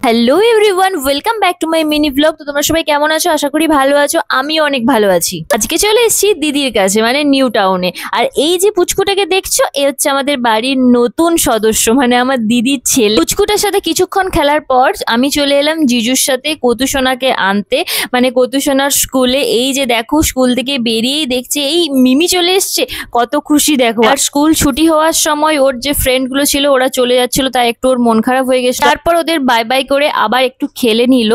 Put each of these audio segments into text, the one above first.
Hello everyone, welcome back to my mini blog. তো তোমরা সবাই কেমন আছো? আশা করি ভালো আছো। আমি অনেক ভালো আছি। আজকে চলে এসেছি দিদির কাছে, মানে নিউ টাউনে। আর এই যে পুচকুটাকে দেখছো, এ হচ্ছে আমাদের বাড়ির নতুন সদস্য, মানে আমার দিদির ছেলে। পুচকুটার সাথে কিছুক্ষণ খেলার পর আমি চলে এলাম জিজুর সাথে কতুসোনাকে আনতে, মানে কতুসোনার স্কুলে। এই যে দেখো, স্কুল থেকে বেরিয়েই দেখছে এই মিমি চলে এসছে, কত খুশি দেখো। আর স্কুল ছুটি হওয়ার সময় ওর যে ফ্রেন্ড গুলো ছিল ওরা চলে যাচ্ছিল, তাই একটু ওর মন খারাপ হয়ে গেছে। তারপর ওদের বাই বাই করে আবার একটু খেলে নিল।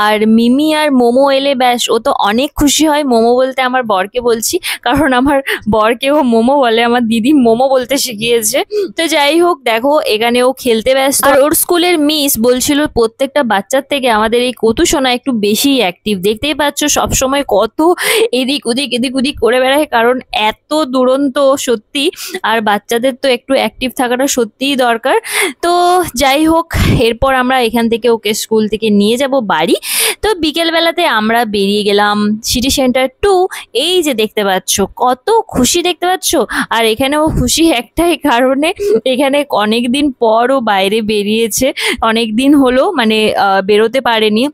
আর মিমি আর মোমো এলে ব্যাস ও তো অনেক খুশি হয়। মোমো বলতে আমার বরকে বলছি, কারণ আমার বরকেও মোমো বলে, আমার দিদি মোমো বলতে শিখিয়েছে। তো যাই হোক, দেখো এখানে ও খেলতে ব্যস্ত। আর ওর স্কুলের মিস বলছিল প্রত্যেকটা বাচ্চার থেকে আমাদের এই কতুসোনা একটু বেশি অ্যাক্টিভ। দেখতেই পাচ্ছ সবসময় কত এদিক ওদিক এদিক ওদিক করে বেড়ায়, কারণ এত দুরন্ত সত্যি। আর বাচ্চাদের তো একটু অ্যাক্টিভ থাকাটা সত্যিই দরকার। তো যাই হোক, এরপর আমরা এখান থেকে ওকে স্কুল থেকে নিয়ে যাব বাড়ি। তো বিকেল বেলাতে আমরা বেরিয়ে গেলাম সিটি সেন্টার 2। এই যে দেখতে পাচ্ছ কত খুশি, দেখতে পাচ্ছ। আর এখানেও খুশি একটাই কারণে, এখানে অনেকদিন পর ও বাইরে বেরিয়েছে। অনেকদিন হলো, মানে বেরোতে পারেনি।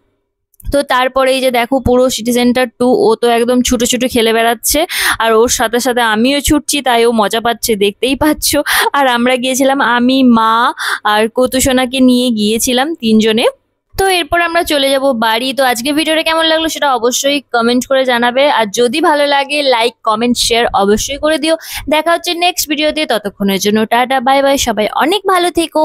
তো তারপরে এই যে দেখো পুরো সিটি সেন্টার 2 ও তো একদম ছুটে ছুটে খেলে বেড়াচ্ছে। আর ওর সাথে সাথে আমিও ছুটছি, তাই ও মজা পাচ্ছে, দেখতেই পাচ্ছ। আর আমরা গিয়েছিলাম, আমি, মা আর কতুসোনাকে নিয়ে গিয়েছিলাম তিনজনে। তো এরপর আমরা চলে যাব বাড়ি। তো আজকে ভিডিওটা কেমন লাগলো সেটা অবশ্যই কমেন্ট করে জানাবে। আর যদি ভালো লাগে লাইক কমেন্ট শেয়ার অবশ্যই করে দিও। দেখা হচ্ছে নেক্সট ভিডিওতে, ততক্ষণের জন্য টাটা বাই বাই, সবাই অনেক ভালো থেকো।